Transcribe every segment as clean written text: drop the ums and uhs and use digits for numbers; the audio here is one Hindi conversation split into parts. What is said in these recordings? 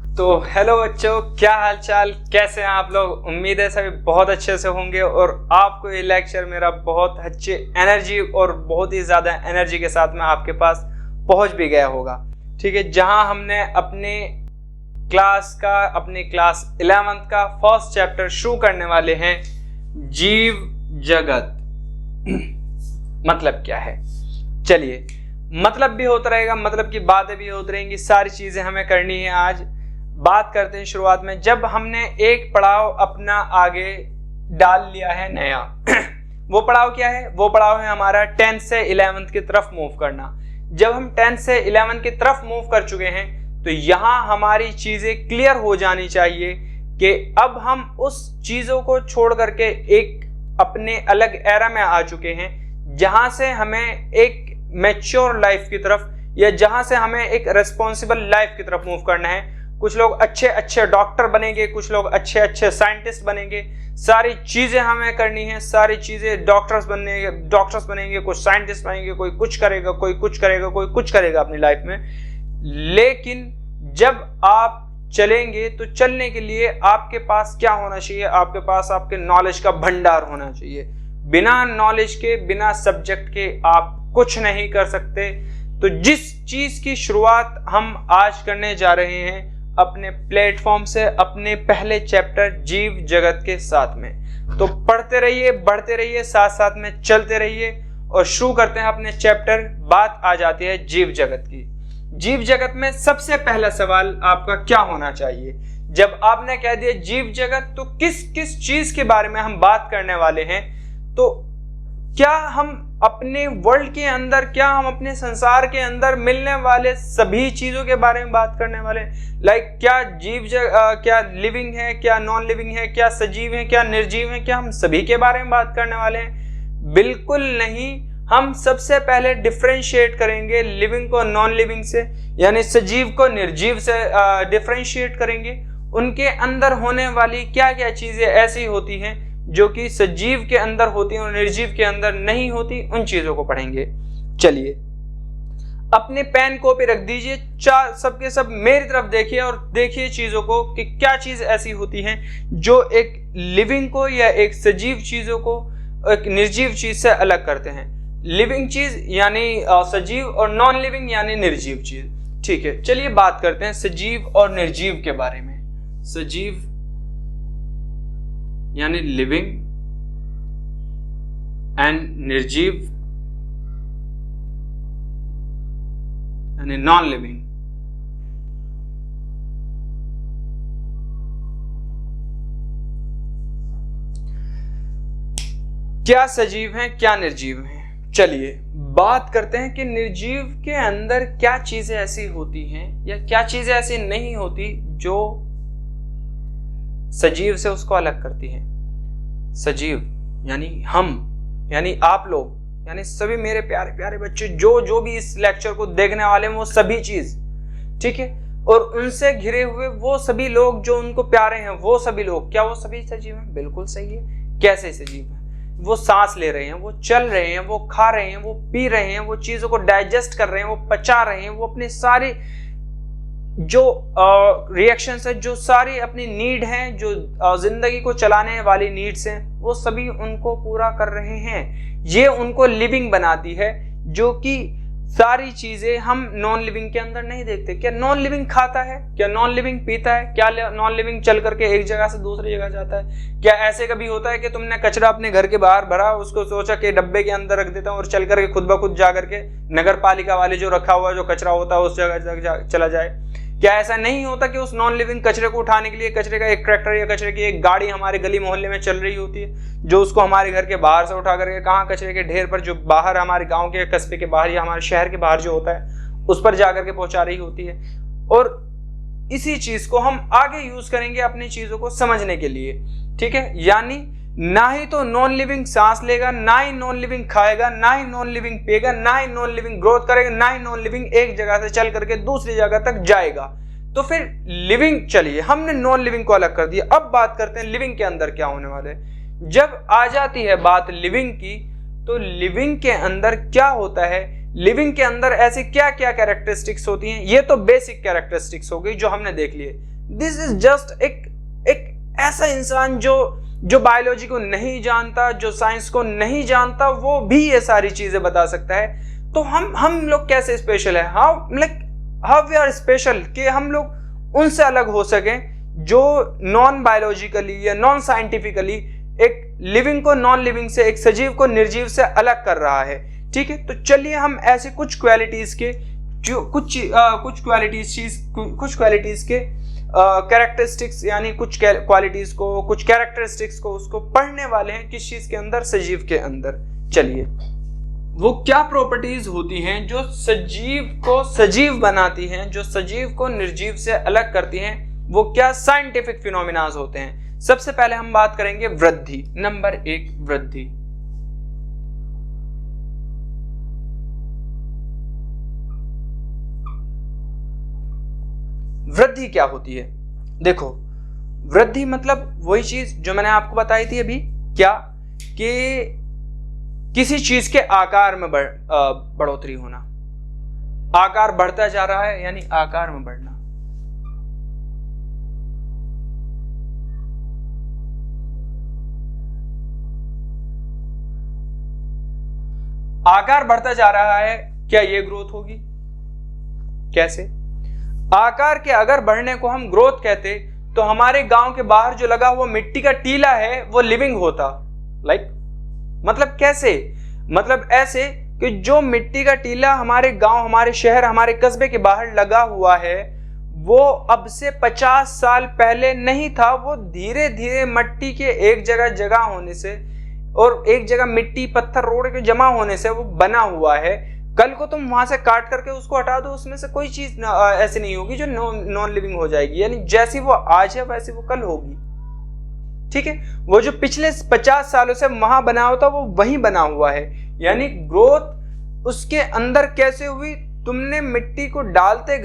तो हेलो बच्चों, क्या हाल चाल, कैसे हैं आप लोग। उम्मीद है सभी बहुत अच्छे से होंगे और आपको ये लेक्चर मेरा बहुत अच्छे एनर्जी और बहुत ही ज़्यादा एनर्जी के साथ में आपके पास पहुंच भी गया होगा। ठीक है, जहां हमने अपने क्लास 11th का फर्स्ट चैप्टर शुरू करने वाले हैं, जीव जगत। मतलब क्या है, चलिए, मतलब भी होता रहेगा, मतलब की बातें भी होती रहेंगी, सारी चीजें हमें करनी है। आज बात करते हैं शुरुआत में, जब हमने एक पड़ाव अपना आगे डाल लिया है नया वो पड़ाव क्या है? वो पड़ाव है हमारा 10th से 11th की तरफ मूव करना। जब हम 10th से 11th की तरफ मूव कर चुके हैं तो यहां हमारी चीजें क्लियर हो जानी चाहिए कि अब हम उस चीजों को छोड़ करके एक अपने अलग एरा में आ चुके हैं, जहां से हमें एक मैच्योर लाइफ की तरफ या जहां से हमें एक रेस्पॉन्सिबल लाइफ की तरफ मूव करना है। कुछ लोग अच्छे अच्छे डॉक्टर बनेंगे, कुछ लोग अच्छे अच्छे साइंटिस्ट बनेंगे, सारी चीजें हमें करनी है, सारी चीजें डॉक्टर्स बनेंगे, कुछ साइंटिस्ट बनेंगे, कोई कुछ करेगा, कोई कुछ करेगा, कोई कुछ करेगा अपनी लाइफ में। लेकिन जब आप चलेंगे तो चलने के लिए आपके पास क्या होना चाहिए? आपके पास आपके नॉलेज का भंडार होना चाहिए। बिना नॉलेज के, बिना सब्जेक्ट के आप कुछ नहीं कर सकते। तो जिस चीज की शुरुआत हम आज करने जा रहे हैं अपने प्लेटफॉर्म से, अपने पहले चैप्टर जीव जगत के साथ में, तो पढ़ते रहिए, बढ़ते रहिए, साथ साथ में चलते रहिए और शुरू करते हैं अपने चैप्टर। बात आ जाती है जीव जगत की। जीव जगत में सबसे पहला सवाल आपका क्या होना चाहिए? जब आपने कह दिया जीव जगत, तो किस किस चीज के बारे में हम बात करने वाले हैं? तो क्या हम अपने वर्ल्ड के अंदर, क्या हम अपने संसार के अंदर मिलने वाले सभी चीजों के बारे में बात करने वाले हैं? लाइक क्या क्या लिविंग है, क्या नॉन लिविंग है, क्या सजीव है, क्या निर्जीव है, क्या हम सभी के बारे में बात करने वाले हैं? बिल्कुल नहीं। हम सबसे पहले डिफरेंशिएट करेंगे लिविंग को नॉन लिविंग से, यानी सजीव को निर्जीव से डिफरेंशिएट करेंगे। उनके अंदर होने वाली क्या क्या चीजें ऐसी होती हैं जो कि सजीव के अंदर होती हैं और निर्जीव के अंदर नहीं होती, उन चीजों को पढ़ेंगे। चलिए, अपने पेन कॉपी रख दीजिए, सबके सब मेरी तरफ देखिए और देखिए चीजों को कि क्या चीज ऐसी होती हैं जो एक लिविंग को या एक सजीव चीजों को एक निर्जीव चीज से अलग करते हैं। लिविंग चीज यानी सजीव और नॉन लिविंग यानी निर्जीव चीज। ठीक है, चलिए बात करते हैं सजीव और निर्जीव के बारे में। सजीव यानी लिविंग एंड निर्जीव यानी नॉन लिविंग। क्या सजीव हैं, क्या निर्जीव हैं? चलिए बात करते हैं कि निर्जीव के अंदर क्या चीजें ऐसी होती हैं या क्या चीजें ऐसी नहीं होती जो सजीव से उसको अलग करती हैं। सजीव यानी हम, यानी आप लोग, यानी सभी मेरे प्यारे प्यारे बच्चे जो भी इस लेक्चर को देखने वाले हैं, वो सभी चीज, ठीक है, और उनसे घिरे हुए वो सभी लोग जो उनको प्यारे हैं, वो सभी लोग, क्या वो सभी सजीव हैं? बिल्कुल सही है। कैसे सजीव हैं? वो सांस ले रहे हैं, वो चल रहे हैं, वो खा रहे हैं, वो पी रहे हैं, वो चीजों को डाइजेस्ट कर रहे हैं, वो पचा रहे हैं, वो अपने सारे जो रिएक्शंस है, जो सारी अपनी नीड है, जो जिंदगी को चलाने वाली नीड्स हैं, वो सभी उनको पूरा कर रहे हैं। ये उनको लिविंग बनाती है, जो कि सारी चीजें हम नॉन लिविंग के अंदर नहीं देखते। क्या नॉन लिविंग खाता है? क्या नॉन लिविंग पीता है? क्या नॉन लिविंग चल करके एक जगह से दूसरी जगह जाता है? क्या ऐसे कभी होता है कि तुमने कचरा अपने घर के बाहर भरा, उसको सोचा कि डब्बे के अंदर रख देता हूँ और चल करके खुद ब खुद जा करके नगर पालिका वाले जो रखा हुआ जो कचरा होता है उस जगह चला जाए? क्या ऐसा नहीं होता कि उस नॉन लिविंग कचरे को उठाने के लिए कचरे का एक ट्रैक्टर या कचरे की एक गाड़ी हमारे गली मोहल्ले में चल रही होती है, जो उसको हमारे घर के बाहर से उठा करके कहाँ कचरे के ढेर पर, जो बाहर हमारे गांव के कस्बे के बाहर या हमारे शहर के बाहर जो होता है, उस पर जाकर के पहुंचा रही होती है। और इसी चीज को हम आगे यूज करेंगे अपनी चीजों को समझने के लिए। ठीक है, यानी ना ही तो नॉन लिविंग सांस लेगा, ना ही नॉन लिविंग खाएगा, ना ही नॉन लिविंग पिएगा, ना ही नॉन लिविंग ग्रोथ करेगा, ना ही नॉन लिविंग एक जगह से चल करके दूसरी जगह तक जाएगा। तो फिर लिविंग, चलिए हमने नॉन लिविंग को अलग कर दिया, अब बात करते हैं लिविंग के अंदर क्या होने वाले। जब आ जाती है बात लिविंग की, तो लिविंग के अंदर क्या होता है, लिविंग के अंदर ऐसी क्या क्या कैरेक्टरिस्टिक्स होती हैं? ये तो बेसिक कैरेक्टरिस्टिक्स हो गई जो हमने देख लिए। दिस इज जस्ट एक ऐसा इंसान जो बायोलॉजी को नहीं जानता, जो साइंस को नहीं जानता, वो भी ये सारी चीजें बता सकता है। तो हम लोग कैसे स्पेशल है? हाउ वी आर स्पेशल कि हम लोग उनसे अलग हो सकें जो नॉन बायोलॉजिकली या नॉन साइंटिफिकली एक लिविंग को नॉन लिविंग से, एक सजीव को निर्जीव से अलग कर रहा है। ठीक है, तो चलिए हम ऐसे कुछ क्वालिटीज के जो कुछ क्वालिटीज के कैरेक्टरिस्टिक्स, यानी कुछ क्वालिटीज को, कुछ कैरेक्टरिस्टिक्स को उसको पढ़ने वाले हैं। किस चीज के अंदर? सजीव के अंदर। चलिए, वो क्या प्रॉपर्टीज होती हैं जो सजीव को सजीव बनाती हैं, जो सजीव को निर्जीव से अलग करती हैं? वो क्या साइंटिफिक फिनोमिनाज होते हैं? सबसे पहले हम बात करेंगे वृद्धि। नंबर 1, वृद्धि। वृद्धि क्या होती है? देखो, वृद्धि मतलब वही चीज जो मैंने आपको बताई थी अभी, क्या कि किसी चीज के आकार में बढ़ोतरी होना। आकार बढ़ता जा रहा है यानी आकार में बढ़ना। आकार बढ़ता जा रहा है, क्या ये ग्रोथ होगी? कैसे? आकार के अगर बढ़ने को हम ग्रोथ कहते तो हमारे गांव के बाहर जो लगा हुआ मिट्टी का टीला है वो लिविंग होता। मतलब कैसे? मतलब ऐसे कि जो मिट्टी का टीला हमारे गांव, हमारे शहर, हमारे कस्बे के बाहर लगा हुआ है वो अब से 50 साल पहले नहीं था। वो धीरे धीरे मिट्टी के एक जगह होने से और एक जगह मिट्टी पत्थर रोड के जमा होने से वो बना हुआ है। कल को तुम वहां से काट करके उसको हटा दो, उसमें से कोई चीज ऐसी नहीं होगी जो नॉन लिविंग हो जाएगी। यानी जैसी वो आज है वैसी वो कल होगी। ठीक है, वो जो पिछले 50 सालों से वहां बना हुआ था वो वहीं बना हुआ है। यानी ग्रोथ उसके अंदर कैसे हुई? तुमने मिट्टी को डालते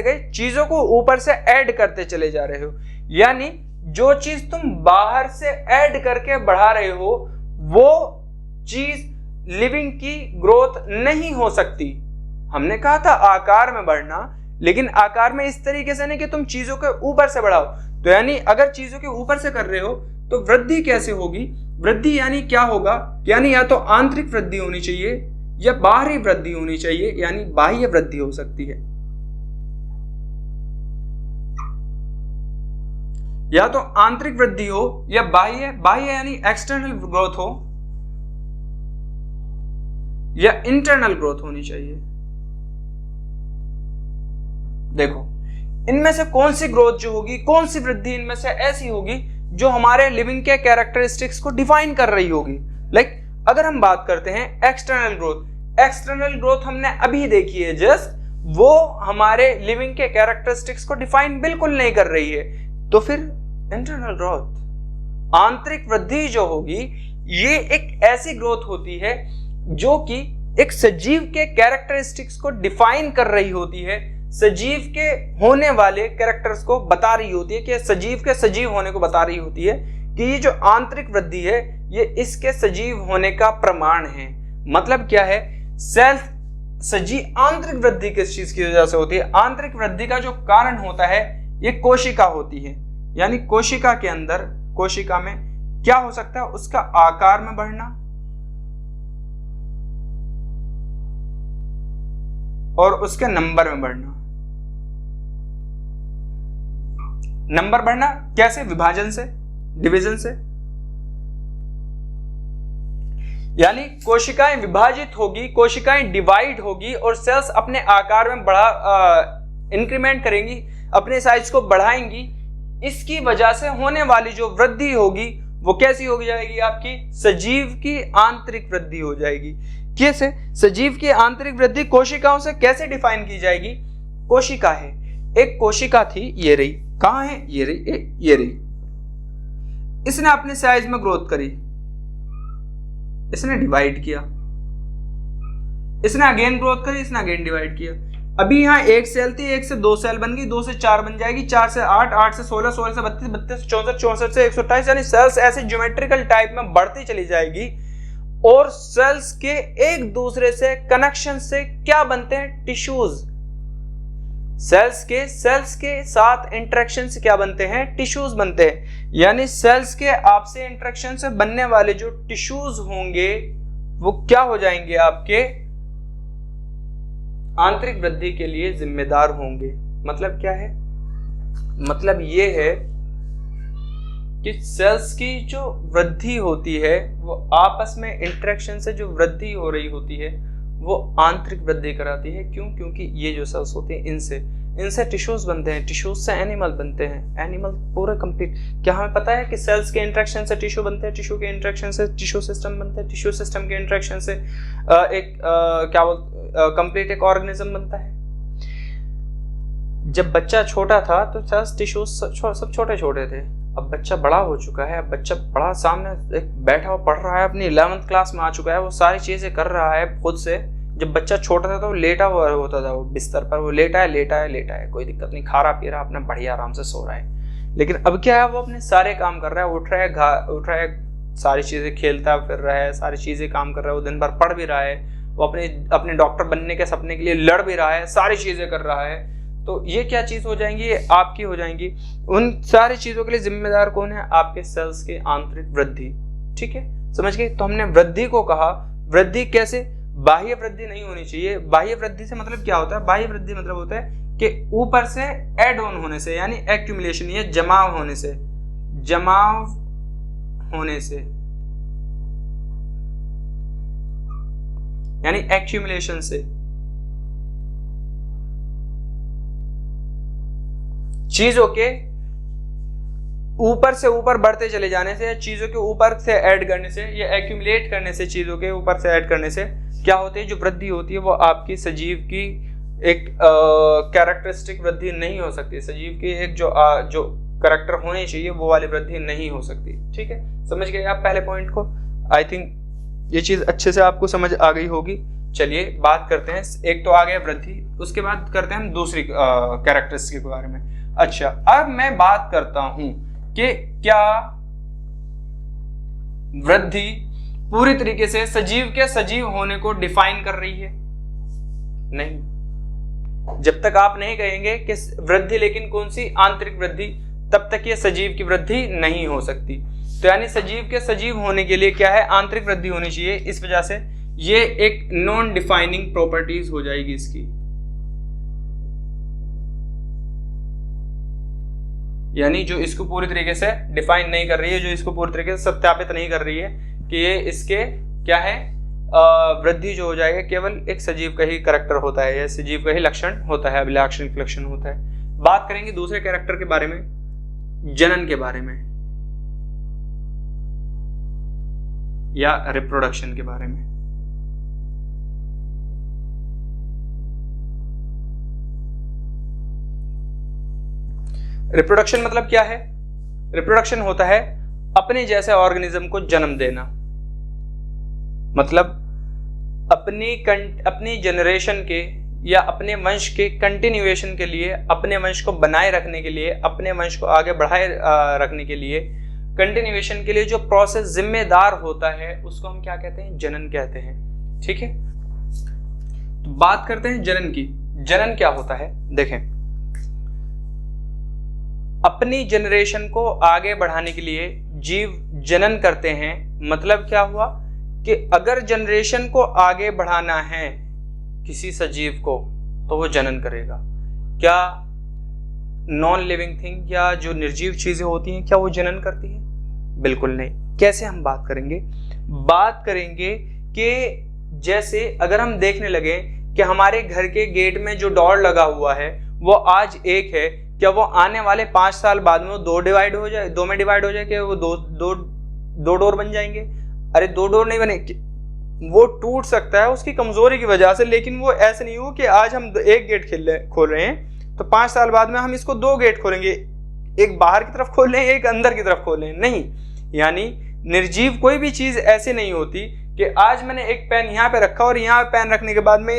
गए, चीजों को ऊपर से ऐड करते चले जा रहे हो। यानी जो चीज तुम बाहर से ऐड करके बढ़ा रहे हो वो चीज लिविंग की ग्रोथ नहीं हो सकती। हमने कहा था आकार में बढ़ना, लेकिन आकार में इस तरीके से नहीं कि तुम चीजों के ऊपर से बढ़ाओ। तो यानी अगर चीजों के ऊपर से कर रहे हो तो वृद्धि कैसे होगी? वृद्धि यानी क्या होगा? यानी या तो आंतरिक वृद्धि होनी चाहिए या बाहरी वृद्धि होनी चाहिए, यानी बाह्य वृद्धि हो सकती है। या तो आंतरिक वृद्धि हो या बाह्य यानी एक्सटर्नल ग्रोथ हो या इंटरनल ग्रोथ होनी चाहिए। देखो, इनमें से कौन सी ग्रोथ जो होगी, कौन सी वृद्धि इनमें से ऐसी होगी जो हमारे लिविंग के कैरेक्टरिस्टिक्स को डिफाइन कर रही होगी? अगर हम बात करते हैं एक्सटर्नल ग्रोथ हमने अभी देखी है जस्ट, वो हमारे लिविंग के कैरेक्टरिस्टिक्स को डिफाइन बिल्कुल नहीं कर रही है। तो फिर इंटरनल ग्रोथ, आंतरिक वृद्धि जो होगी, ये एक ऐसी ग्रोथ होती है जो कि एक सजीव के कैरेक्टरिस्टिक्स को डिफाइन कर रही होती है, सजीव के होने वाले कैरेक्टर्स को बता रही होती है, कि सजीव के सजीव होने को बता रही होती है कि ये जो आंतरिक वृद्धि है ये इसके सजीव होने का प्रमाण है। मतलब क्या है? आंतरिक वृद्धि किस चीज की वजह से होती है? आंतरिक वृद्धि का जो कारण होता है ये कोशिका होती है। यानी कोशिका के अंदर, कोशिका में क्या हो सकता है? उसका आकार में बढ़ना और उसके नंबर में बढ़ना। नंबर बढ़ना कैसे? विभाजन से, डिवीजन से। यानी कोशिकाएं विभाजित होगी, कोशिकाएं डिवाइड होगी और सेल्स अपने आकार में इंक्रीमेंट करेंगी, अपने साइज को बढ़ाएंगी। इसकी वजह से होने वाली जो वृद्धि होगी वो कैसी हो जाएगी? आपकी सजीव की आंतरिक वृद्धि हो जाएगी। कैसे? सजीव की आंतरिक वृद्धि कोशिकाओं से कैसे डिफाइन की जाएगी? कोशिका है, एक कोशिका थी, ये रही। कहां है? ये रही। इसने अपने साइज में ग्रोथ करी, इसने डिवाइड किया, इसने अगेन ग्रोथ करी, इसने अगेन डिवाइड किया। अभी यहाँ एक सेल थी, 1 से 2 सेल बन गई, 2 से 4 बन जाएगी, 4 से 8, 8 से 16, 16 से 32, 32 से 64, 64 से 128। यानी सेल्स ऐसे ज्योमेट्रिकल टाइप में बढ़ती चली जाएगी और सेल्स के एक दूसरे से कनेक्शन से क्या बनते हैं? टिश्यूज। सेल्स के साथ इंटरेक्शन से क्या बनते हैं, टिश्यूज बनते हैं। यानी सेल्स के आपसे इंटरेक्शन से बनने वाले जो टिश्यूज होंगे वो क्या हो जाएंगे, आपके आंतरिक वृद्धि के लिए जिम्मेदार होंगे। मतलब क्या है, मतलब ये है कि सेल्स की जो वृद्धि होती है वो आपस में इंटरेक्शन से जो वृद्धि हो रही होती है वो आंतरिक वृद्धि कराती है। क्यों? क्योंकि ये जो सेल्स होते हैं इनसे टिश्यूज बनते हैं, टिश्यूज से एनिमल बनते हैं, एनिमल पूरा कंप्लीट। क्या हमें पता है कि सेल्स के इंटरेक्शन से टिश्यू बनते हैं, टिश्यू के इंटरेक्शन से टिश्यू सिस्टम बनते हैं, टिश्यू सिस्टम के इंटरेक्शन से कंप्लीट एक ऑर्गेनिज्म बनता है। जब बच्चा छोटा था तो सेल्स टिश्यूज सब छोटे छोटे थे। अब बच्चा बड़ा हो चुका है, अब बच्चा बड़ा सामने एक बैठा हुआ पढ़ रहा है, अपनी 11th क्लास में आ चुका है, वो सारी चीजें कर रहा है खुद से। जब बच्चा छोटा था तो लेटा हुआ होता था, वो बिस्तर पर वो लेटा है, कोई दिक्कत नहीं, खा रहा पी रहा, अपना बढ़िया आराम से सो रहा है। लेकिन अब क्या है, वो अपने सारे काम कर रहा है, उठ रहा है, सारी चीजें खेलता फिर रहा है, सारी चीजें काम कर रहा है, वो दिन भर पढ़ भी रहा है, वो अपने डॉक्टर बनने के सपने के लिए लड़ भी रहा है, सारी चीजें कर रहा है। तो ये क्या चीज हो जाएंगी, ये आपकी हो जाएंगी। उन सारी चीजों के लिए जिम्मेदार कौन है, आपके सेल्स के आंतरिक वृद्धि। ठीक है, समझ गए। तो हमने वृद्धि को कहा, वृद्धि कैसे, बाह्य वृद्धि नहीं होनी चाहिए। बाह्य वृद्धि से मतलब क्या होता है, बाह्य वृद्धि मतलब होता है कि ऊपर से एड ऑन होने से, यानी एक्यूमुलेशन, या जमाव होने से, यानी एक्यूमुलेशन से, चीजों के ऊपर से ऊपर बढ़ते चले जाने से, चीजों के ऊपर से ऐड करने से, या एक्यूमुलेट करने से, चीजों के ऊपर से ऐड करने से क्या होती है, जो वृद्धि होती है वो आपकी सजीव की एक कैरेक्टरिस्टिक वृद्धि नहीं हो सकती। सजीव की एक जो कैरेक्टर होनी चाहिए वो वाली वृद्धि नहीं हो सकती। ठीक है, समझ गए आप पहले पॉइंट को। आई थिंक ये चीज अच्छे से आपको समझ आ गई होगी। चलिए बात करते हैं, एक तो आ गया वृद्धि, उसके बाद करते हैं हम दूसरी कैरेक्टरिस्टिक के बारे में। अच्छा, अब मैं बात करता हूं कि क्या वृद्धि पूरी तरीके से सजीव के सजीव होने को डिफाइन कर रही है? नहीं। जब तक आप नहीं कहेंगे कि वृद्धि, लेकिन कौन सी, आंतरिक वृद्धि, तब तक ये सजीव की वृद्धि नहीं हो सकती। तो यानी सजीव के सजीव होने के लिए क्या है, आंतरिक वृद्धि होनी चाहिए। इस वजह से ये एक नॉन डिफाइनिंग प्रॉपर्टीज हो जाएगी इसकी, यानी जो इसको पूरी तरीके से डिफाइन नहीं कर रही है, जो इसको पूरी तरीके से सत्यापित नहीं कर रही है कि ये इसके क्या है, वृद्धि जो हो जाएगा केवल एक सजीव का ही कैरेक्टर होता है, या सजीव का ही लक्षण होता है, अभिलाक्षणिक लक्षण होता है। बात करेंगे दूसरे कैरेक्टर के बारे में, जनन के बारे में या रिप्रोडक्शन के बारे में। रिप्रोडक्शन मतलब क्या है, रिप्रोडक्शन होता है अपने जैसे ऑर्गेनिज्म को जन्म देना। मतलब अपनी जनरेशन के या अपने वंश के कंटिन्यूएशन के लिए, अपने वंश को बनाए रखने के लिए, अपने वंश को आगे बढ़ाए रखने के लिए, कंटिन्यूएशन के लिए जो प्रोसेस जिम्मेदार होता है उसको हम क्या कहते हैं, जनन कहते हैं। ठीक है, तो बात करते हैं जनन की। जनन क्या होता है, देखें, अपनी जनरेशन को आगे बढ़ाने के लिए जीव जनन करते हैं। मतलब क्या हुआ कि अगर जनरेशन को आगे बढ़ाना है किसी सजीव को तो वो जनन करेगा। क्या नॉन लिविंग थिंग या जो निर्जीव चीजें होती हैं क्या वो जनन करती हैं? बिल्कुल नहीं। कैसे हम बात करेंगे? बात करेंगे कि जैसे अगर हम देखने लगे कि हमारे घर के गेट में जो डोर लगा हुआ है वो आज एक है, क्या वो आने वाले 5 साल बाद में वो दो में डिवाइड हो जाए, क्या वो दो डोर बन जाएंगे? अरे 2 डोर नहीं बने, वो टूट सकता है उसकी कमजोरी की वजह से, लेकिन वो ऐसे नहीं हो कि आज हम एक गेट खोल रहे हैं तो 5 साल बाद में हम इसको 2 गेट खोलेंगे, एक बाहर की तरफ खोल लें, एक अंदर की तरफ खोल लें। नहीं, यानी निर्जीव कोई भी चीज ऐसे नहीं होती कि आज मैंने एक पेन यहाँ पे रखा और यहाँ पे पेन रखने के बाद में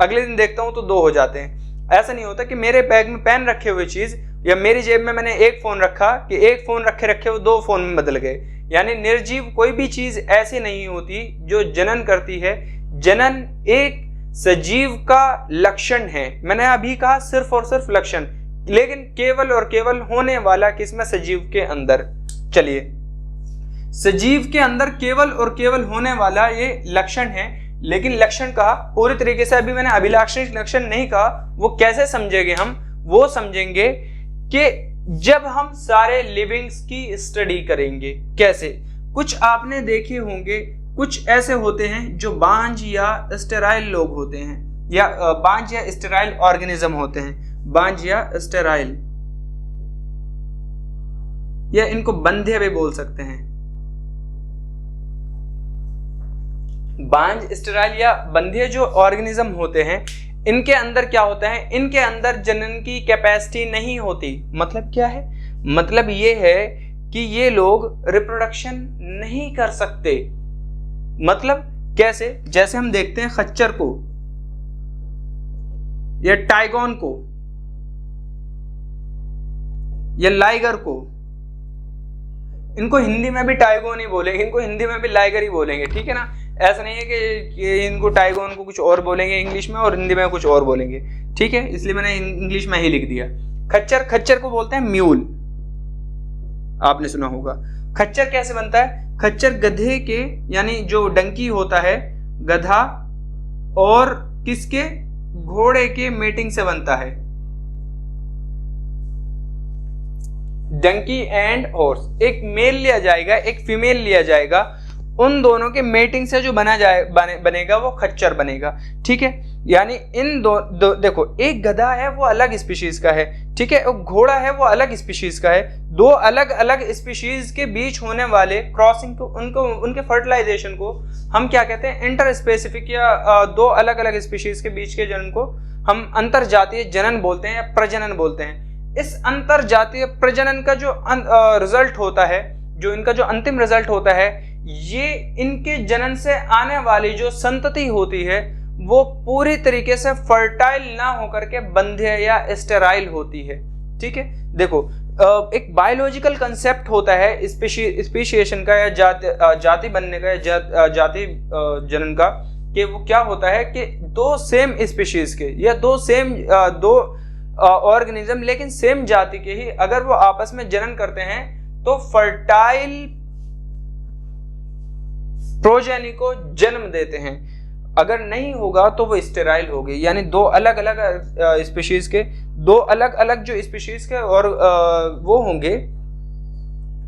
अगले दिन देखता हूं तो 2 हो जाते हैं। ऐसा नहीं होता कि मेरे बैग में पेन रखे हुए चीज या मेरी जेब में मैंने एक फोन रखा कि एक फोन रखे वो 2 फोन में बदल गए। यानी निर्जीव कोई भी चीज ऐसी नहीं होती जो जनन करती है। जनन एक सजीव का लक्षण है। मैंने अभी कहा सिर्फ और सिर्फ लक्षण, लेकिन केवल और केवल होने वाला किसमें? सजीव के अंदर। चलिए, सजीव के अंदर केवल और केवल होने वाला ये लक्षण है, लेकिन लक्षण कहा पूरी तरीके से, अभी मैंने अभिलाक्षणिक लक्षण नहीं कहा। वो कैसे समझेंगे हम? वो समझेंगे कि जब हम सारे लिविंग्स की स्टडी करेंगे। कैसे? कुछ आपने देखे होंगे, कुछ ऐसे होते हैं जो बांझ या स्टेराइल लोग होते हैं, या बांझ या स्टेराइल ऑर्गेनिज्म होते हैं, बांझ या स्टेराइल, या इनको बंधे भी बोल सकते हैं। बांझ, स्टेराइल या बंधे जो ऑर्गेनिज्म होते हैं, इनके अंदर क्या होता है? इनके अंदर जनन की कैपेसिटी नहीं होती। मतलब क्या है? मतलब ये है कि ये लोग रिप्रोडक्शन नहीं कर सकते। मतलब कैसे? जैसे हम देखते हैं खच्चर को या टाइगोन को या लाइगर को, इनको हिंदी में भी टाइगोन ही बोलेंगे, इनको हिंदी में भी लाइगर ही बोलेंगे, ठीक है ना? ऐसा नहीं है कि इनको टाइगोन को कुछ और बोलेंगे इंग्लिश में और हिंदी में कुछ और बोलेंगे, ठीक है? इसलिए मैंने इंग्लिश में ही लिख दिया। खच्चर को बोलते हैं म्यूल, आपने सुना होगा। खच्चर कैसे बनता है? खच्चर गधे के, यानी जो डंकी होता है, गधा और किसके? घोड़े के मेटिंग से बनता है। डंकी एंड हॉर्स, एक मेल लिया जाएगा, एक फीमेल लिया जाएगा, उन दोनों के मेटिंग से जो बनेगा वो खच्चर बनेगा, ठीक है? यानी इन देखो, एक गधा है वो अलग स्पीशीज का है, ठीक है? और घोड़ा है वो अलग स्पीशीज का है। दो अलग अलग स्पीशीज के बीच होने वाले क्रॉसिंग को, उनके फर्टिलाइजेशन को हम क्या कहते हैं? इंटर स्पेसिफिक, या दो अलग अलग स्पीशीज के बीच के जनन को हम अंतर जातीय जनन बोलते हैं या प्रजनन बोलते हैं। इस अंतर जातीय प्रजनन का जो रिजल्ट होता है, जो इनका जो अंतिम रिजल्ट होता है, ये इनके जनन से आने वाली जो संतति होती है वो पूरी तरीके से फर्टाइल ना होकर के बंध्य या स्टेराइल होती है, ठीक है? देखो, एक बायोलॉजिकल कंसेप्ट होता है स्पीशिएशन का, या जाति बनने का, या जाति जनन का, कि वो क्या होता है कि दो सेम स्पीशीज के या दो ऑर्गेनिज्म लेकिन सेम जाति के ही अगर वो आपस में जनन करते हैं तो फर्टाइल प्रोजेनी को जन्म देते हैं। अगर नहीं होगा तो वो स्टेराइल होगी, यानी दो अलग अलग स्पीशीज के, दो अलग अलग जो स्पीशीज के और वो होंगे,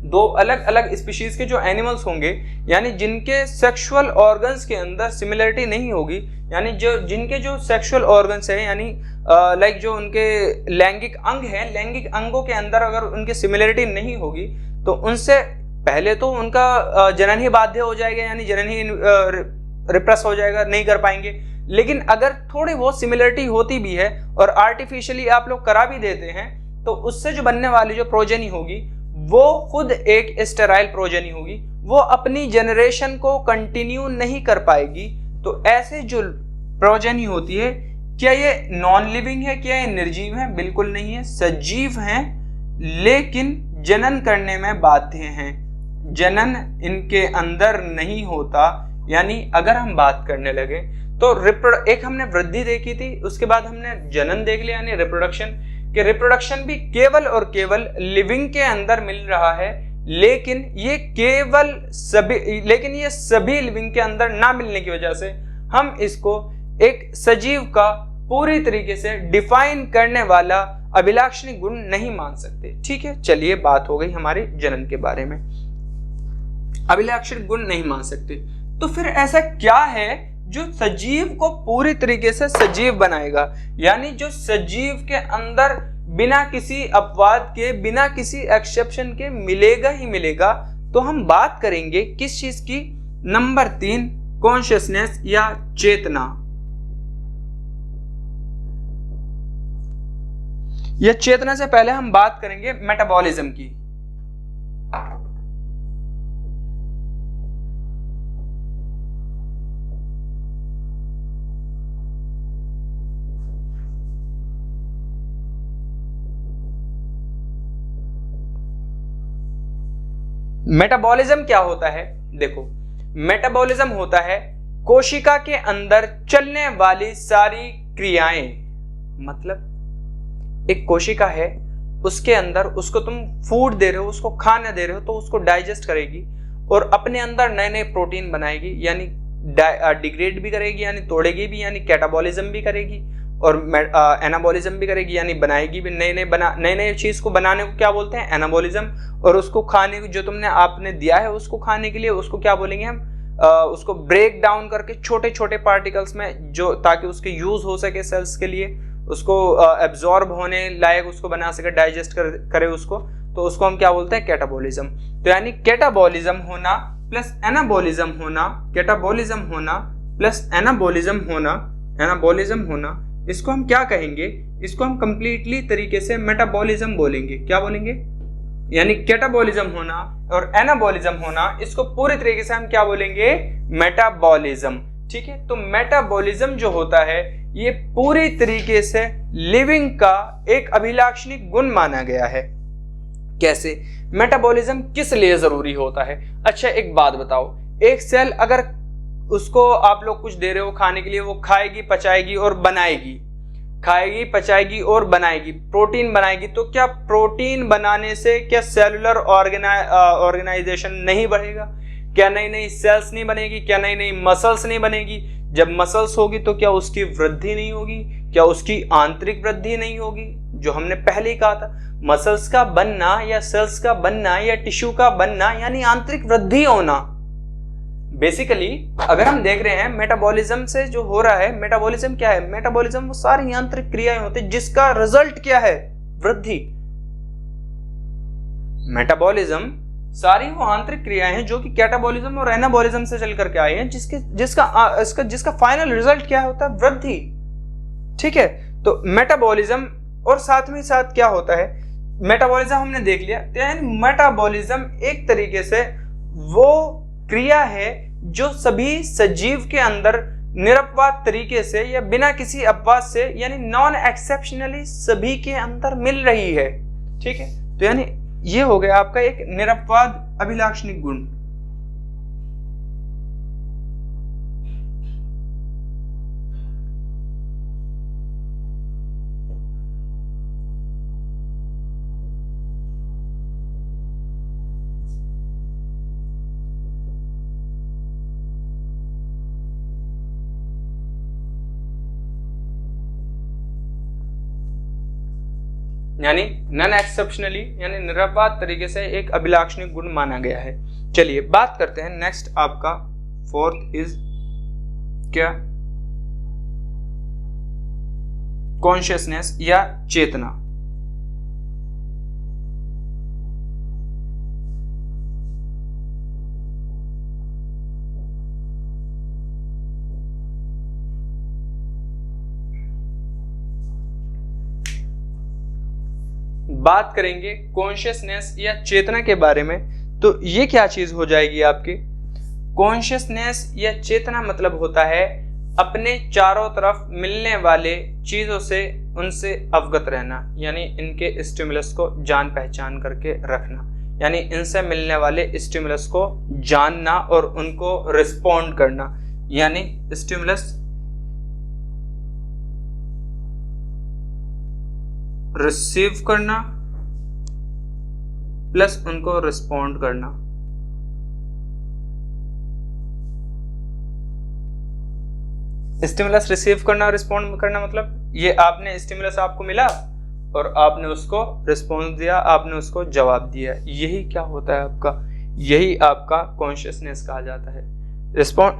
दो अलग अलग स्पीशीज के जो एनिमल्स होंगे, यानी जिनके सेक्सुअल ऑर्गन्स के अंदर सिमिलरिटी नहीं होगी, यानी जिनके जो सेक्सुअल ऑर्गन्स है, यानी लाइक जो उनके लैंगिक अंग हैं, लैंगिक अंगों के अंदर अगर उनकी सिमिलरिटी नहीं होगी तो उनसे पहले तो उनका जनन ही बाध्य हो जाएगा, यानी जनन ही रिप्रेस हो जाएगा, नहीं कर पाएंगे। लेकिन अगर थोड़ी बहुत सिमिलरिटी होती भी है और आर्टिफिशियली आप लोग करा भी देते हैं तो उससे जो बनने वाली जो प्रोजेनी होगी वो खुद एक स्टेराइल प्रोजेनी होगी, वो अपनी जनरेशन को कंटिन्यू नहीं कर पाएगी। तो ऐसे जो प्रोजेनी होती है, क्या ये नॉन लिविंग है, क्या ये निर्जीव है? बिल्कुल नहीं है, सजीव हैं लेकिन जनन करने में बाध्य हैं, जनन इनके अंदर नहीं होता। यानी अगर हम बात करने लगे तो एक हमने वृद्धि देखी थी, उसके बाद हमने जनन देख लिया, यानी रिप्रोडक्शन, कि रिप्रोडक्शन भी केवल और केवल लिविंग के अंदर मिल रहा है, लेकिन ये सभी लिविंग के अंदर ना मिलने की वजह से हम इसको एक सजीव का पूरी तरीके से डिफाइन करने वाला अभिलाक्षणिक गुण नहीं मान सकते, ठीक है? चलिए, बात हो गई हमारे जनन के बारे में, अभिलाक्षणिक गुण नहीं मान सकते। तो फिर ऐसा क्या है जो सजीव को पूरी तरीके से सजीव बनाएगा, यानी जो सजीव के अंदर बिना किसी अपवाद के, बिना किसी एक्सेप्शन के मिलेगा ही मिलेगा? तो हम बात करेंगे किस चीज की? नंबर 3, कॉन्शियसनेस या चेतना। या चेतना से पहले हम बात करेंगे मेटाबॉलिज्म की। मेटाबॉलिज्म क्या होता है? देखो, मेटाबॉलिज्म होता है कोशिका के अंदर चलने वाली सारी क्रियाएं, मतलब एक कोशिका है, उसके अंदर उसको तुम फूड दे रहे हो, उसको खाना दे रहे हो, तो उसको डाइजेस्ट करेगी और अपने अंदर नए नए प्रोटीन बनाएगी, यानी डिग्रेड भी करेगी, यानी तोड़ेगी भी, यानी कैटाबॉलिज्म भी करेगी, और एनाबॉलिज्म भी करेगी, यानी बनाएगी भी। नए नए चीज को बनाने को क्या बोलते हैं? एनाबॉलिज्म। और उसको खाने को, जो तुमने आपने दिया है उसको खाने के लिए, उसको क्या बोलेंगे हम? उसको ब्रेक डाउन करके छोटे छोटे पार्टिकल्स में, जो ताकि उसके यूज हो सके सेल्स के लिए, उसको एब्जॉर्ब होने लायक उसको बना सके, डाइजेस्ट करे उसको, तो उसको हम क्या बोलते हैं? कैटाबॉलिज्म। तो यानी कैटाबॉलिज्म होना प्लस एनाबॉलिज्म होना, कैटाबॉलिज्म होना प्लस एनाबॉलिज्म होना, इसको हम क्या कहेंगे? इसको हम कंप्लीटली तरीके से मेटाबॉलिज्म बोलेंगे। क्या बोलेंगे? यानी कैटाबॉलिज्म होना और एनाबॉलिज्म होना, इसको पूरे तरीके से हम क्या बोलेंगे? मेटाबॉलिज्म। ठीक है, तो मेटाबॉलिज्म जो होता है ये पूरी तरीके से लिविंग का एक अभिलाक्षणिक गुण माना गया है। कैसे? मेटाबॉलिज्म किस लिए जरूरी होता है? अच्छा एक बात बताओ, एक सेल अगर उसको आप लोग कुछ दे रहे हो खाने के लिए, वो खाएगी, पचाएगी और बनाएगी, खाएगी, पचाएगी और बनाएगी, प्रोटीन बनाएगी, तो क्या प्रोटीन बनाने से क्या सेलुलर ऑर्गेनाइजेशन नहीं बढ़ेगा? क्या नई नई सेल्स नहीं बनेगी? क्या नई नई मसल्स नहीं बनेगी? जब मसल्स होगी तो क्या उसकी वृद्धि नहीं होगी? क्या उसकी आंतरिक वृद्धि नहीं होगी? जो हमने पहले ही कहा था, मसल्स का बनना या सेल्स का बनना या टिश्यू का बनना यानी आंतरिक वृद्धि होना। बेसिकली अगर हम देख रहे हैं मेटाबॉलिज्म से जो हो रहा है, मेटाबॉलिज्म क्या है? मेटाबॉलिज्म वो सारी यांत्रिक क्रियाएं होती है जिसका रिजल्ट क्या है? वृद्धि। मेटाबॉलिज्म सारी वो आंतरिक क्रियाएं हैं जो कि कैटाबॉलिज्म और एनाबॉलिज्म से चल करके आई हैं, जिसका फाइनल रिजल्ट क्या होता है? वृद्धि। ठीक है, तो मेटाबॉलिज्म और साथ में साथ क्या होता है? मेटाबॉलिज्म हमने देख लिया, तो यानी मेटाबॉलिज्म एक तरीके से वो क्रिया है जो सभी सजीव के अंदर निरपवाद तरीके से या बिना किसी अपवाद से, यानी नॉन एक्सेप्शनली सभी के अंदर मिल रही है। ठीक है, तो यानी ये हो गया आपका एक निरपवाद अभिलाक्षणिक गुण। यानी नॉन एक्सेप्शनली यानी निरपवाद तरीके से एक अभिलाक्षणिक गुण माना गया है। चलिए बात करते हैं नेक्स्ट, आपका फोर्थ इज क्या? कॉन्शियसनेस या चेतना। बात करेंगे कॉन्शियसनेस या चेतना के बारे में, तो ये क्या चीज हो जाएगी आपकी? कॉन्शियसनेस या चेतना मतलब होता है अपने चारों तरफ मिलने वाले चीजों से उनसे अवगत रहना, यानी इनके स्टिमुलस को जान पहचान करके रखना, यानी इनसे मिलने वाले स्टिमुलस को जानना और उनको रिस्पॉन्ड करना, यानी स्टिमुलस रिसीव करना प्लस उनको रिस्पॉन्ड करना। स्टिमुलस रिसीव करना, रिस्पॉन्ड करना मतलब ये आपने स्टिमुलस आपको मिला और आपने उसको रिस्पॉन्स दिया, आपने उसको जवाब दिया, यही क्या होता है आपका? यही आपका कॉन्शियसनेस कहा जाता है।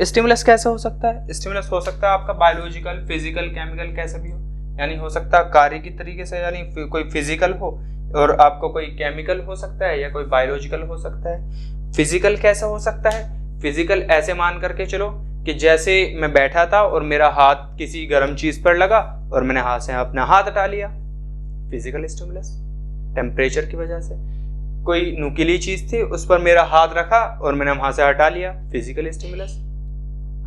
स्टिमुलस कैसे हो सकता है? स्टिमुलस हो सकता है आपका बायोलॉजिकल, फिजिकल, केमिकल, कैसे भी हो, यानी हो सकता है कार्य की तरीके से, यानी कोई फिजिकल हो और आपको कोई केमिकल हो सकता है या कोई बायोलॉजिकल हो सकता है। फिजिकल कैसे हो सकता है? फिजिकल ऐसे मान करके चलो कि जैसे मैं बैठा था और मेरा हाथ किसी गर्म चीज पर लगा और मैंने हाथ से अपना हाथ हटा लिया, फिजिकल स्टिमुलस। टेम्परेचर की वजह से कोई नुकीली चीज थी, उस पर मेरा हाथ रखा और मैंने वहां से हटा लिया, फिजिकल स्टिमुलस,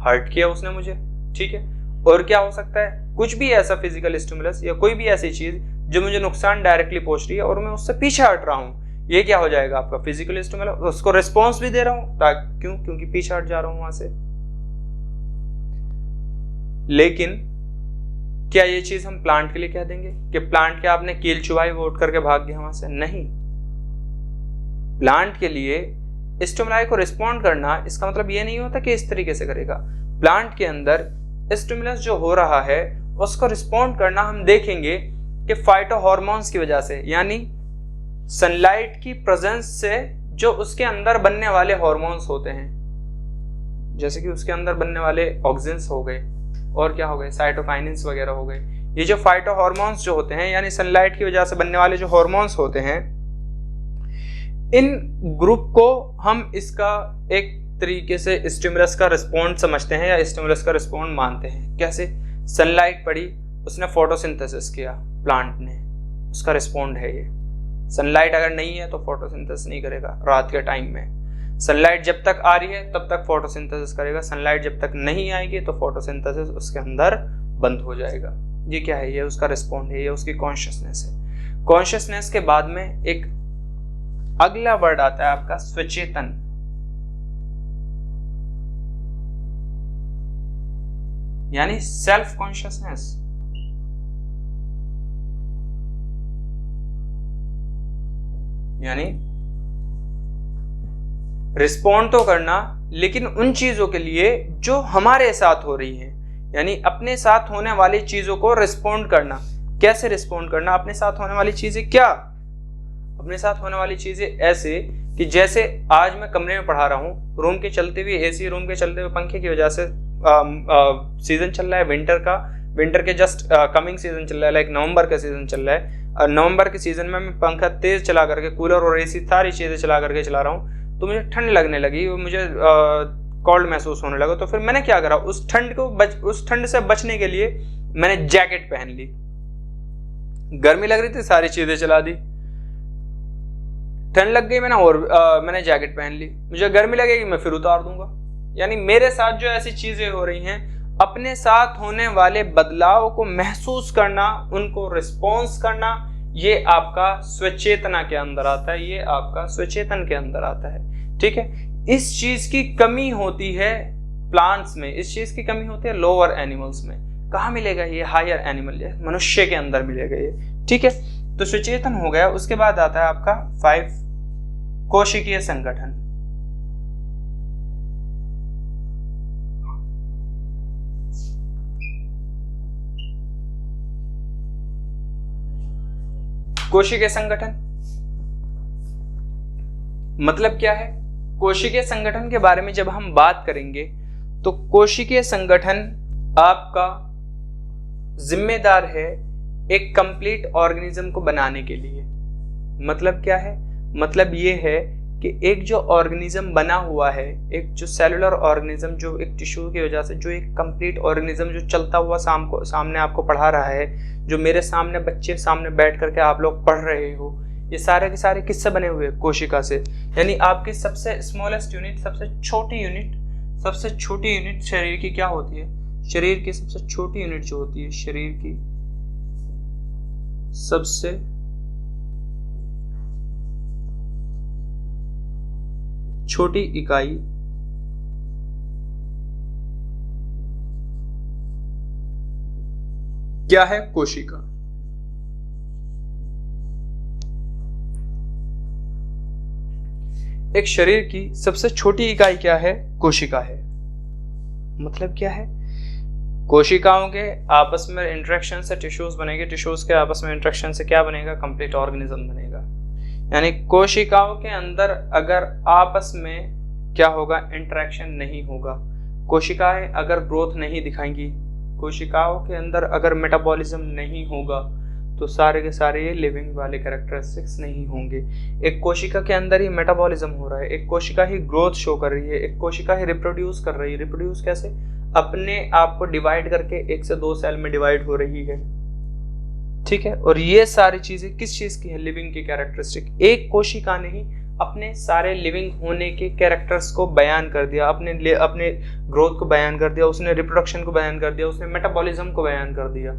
हर्ट किया उसने मुझे। ठीक है, और क्या हो सकता है? कुछ भी ऐसा फिजिकल स्टिमुलस या कोई भी ऐसी चीज जो मुझे नुकसान डायरेक्टली पहुंच रही है और मैं उससे पीछे हट रहा हूं, ये क्या हो जाएगा आपका? Physical stimulus. उसको रिस्पॉन्स भी दे रहा हूं, क्योंकि पीछे हट जा रहा हूं वहां से। लेकिन क्या ये चीज हम प्लांट के लिए कह देंगे कि प्लांट के आपने कील चुबाई वो उठ करके भाग गया वहां से? नहीं। प्लांट के लिए स्टिमुलाई को रिस्पॉन्ड करना इसका मतलब ये नहीं होता कि इस तरीके से करेगा। प्लांट के अंदर स्टिमुलस जो हो रहा है उसको रिस्पॉन्ड करना हम देखेंगे कि फाइटोहॉर्मोन्स की वजह से, यानी सनलाइट की प्रेजेंस से जो उसके अंदर बनने वाले हार्मोन्स होते हैं, जैसे कि उसके अंदर बनने वाले ऑक्सिन्स हो गए और क्या हो गए, साइटोकाइनिन्स वगैरह हो गए। ये जो फाइटोहॉर्मोन्स जो होते हैं यानी सनलाइट की वजह से बनने वाले जो हार्मोन्स होते हैं, इन ग्रुप को हम इसका एक तरीके से स्टिमुलस का रिस्पॉन्ड समझते हैं या स्टिमुलस का रिस्पॉन्ड मानते हैं। कैसे? सनलाइट पड़ी, उसने फोटोसिंथेसिस किया प्लांट ने, उसका रिस्पॉन्ड है ये। सनलाइट अगर नहीं है तो फोटोसिंथेसिस नहीं करेगा रात के टाइम में। सनलाइट जब तक आ रही है तब तक फोटोसिंथेसिस करेगा, सनलाइट जब तक नहीं आएगी तो फोटोसिंथेसिस उसके अंदर बंद हो जाएगा। ये क्या है? ये उसका रिस्पॉन्ड है, ये उसकी कॉन्शियसनेस है। कॉन्शियसनेस के बाद में एक अगला वर्ड आता है आपका स्वचेतन। यानी सेल्फ कॉन्शियसनेस। यानी रिस्पॉन्ड तो करना लेकिन उन चीजों के लिए जो हमारे साथ हो रही है, यानी अपने साथ होने वाली चीजों को रिस्पॉन्ड करना। कैसे रिस्पॉन्ड करना? अपने साथ होने वाली चीजें क्या? अपने साथ होने वाली चीजें ऐसे कि जैसे आज मैं कमरे में पढ़ा रहा हूँ, रूम के चलते हुए एसी, रूम के चलते हुए पंखे की वजह से सीजन चल रहा है विंटर का, विंटर के जस्ट कमिंग सीजन चल रहा है, लाइक नवंबर का सीजन चल रहा है। नवंबर के सीजन में मैं पंखा तेज चला करके, कूलर और एसी सारी चीजें चला करके चला रहा हूँ, तो मुझे ठंड लगने लगी, मुझे कोल्ड महसूस होने लगा। तो फिर मैंने क्या करा, उस ठंड से बचने के लिए मैंने जैकेट पहन ली। गर्मी लग रही थी, सारी चीजें चला दी। ठंड लग गई, मैंने जैकेट पहन ली। मुझे गर्मी लगेगी, मैं फिर उतार दूंगा। यानी मेरे साथ जो ऐसी चीजें हो रही हैं, अपने साथ होने वाले बदलाव को महसूस करना, उनको रिस्पॉन्स करना, ये आपका स्वचेतना के अंदर आता है, ये आपका स्वचेतन के अंदर आता है। ठीक है, इस चीज की कमी होती है प्लांट्स में, इस चीज की कमी होती है लोअर एनिमल्स में। कहाँ मिलेगा ये? हायर एनिमल, मनुष्य के अंदर मिलेगा ये। ठीक है, तो स्वचेतन हो गया। उसके बाद आता है आपका 5 कोशिकीय संगठन। कोशिकीय संगठन मतलब क्या है? कोशिकीय संगठन के बारे में जब हम बात करेंगे तो कोशिकीय संगठन आपका जिम्मेदार है एक कंप्लीट ऑर्गेनिज्म को बनाने के लिए। मतलब क्या है? मतलब ये है कि एक जो ऑर्गेनिज्म बना हुआ है, एक जो सेलुलर ऑर्गेनिज्म, जो एक टिश्यू की वजह से जो एक कंप्लीट ऑर्गेनिज्म जो चलता हुआ सामने आपको पढ़ा रहा है, जो मेरे सामने बच्चे सामने बैठ करके आप लोग पढ़ रहे हो, ये सारे के सारे किससे बने हुए? कोशिका से। यानी आपकी सबसे स्मॉलेस्ट यूनिट, सबसे छोटी यूनिट शरीर की क्या होती है? शरीर की सबसे छोटी यूनिट जो होती है, शरीर की सबसे छोटी इकाई क्या है? कोशिका। एक शरीर की सबसे छोटी इकाई क्या है? कोशिका है। मतलब क्या है? कोशिकाओं के आपस में इंटरेक्शन से टिश्यूज बनेंगे, टिश्यूज के आपस में इंटरेक्शन से क्या बनेगा? कंप्लीट ऑर्गेनिज्म बनेगा। यानी कोशिकाओं के अंदर अगर आपस में क्या होगा? इंटरेक्शन नहीं होगा, कोशिकाएं अगर ग्रोथ नहीं दिखाएंगी, कोशिकाओं के अंदर अगर मेटाबॉलिज्म नहीं होगा, तो सारे के सारे ये लिविंग वाले कैरेक्टरिस्टिक्स नहीं होंगे। एक कोशिका के अंदर ही मेटाबॉलिज्म हो रहा है, एक कोशिका ही ग्रोथ शो कर रही है, एक कोशिका ही रिप्रोड्यूस कर रही है। रिप्रोड्यूस कैसे? अपने आप को डिवाइड करके 1 से 2 सेल में डिवाइड हो रही है। ठीक है, और ये सारी चीजें किस चीज की है? लिविंग की कैरेक्टरिस्टिक। एक कोशिका ने ही अपने सारे लिविंग होने के कैरेक्टर्स को बयान कर दिया, अपने ग्रोथ को बयान कर दिया, उसने रिप्रोडक्शन को बयान कर दिया, उसने मेटाबॉलिज्म को बयान कर दिया।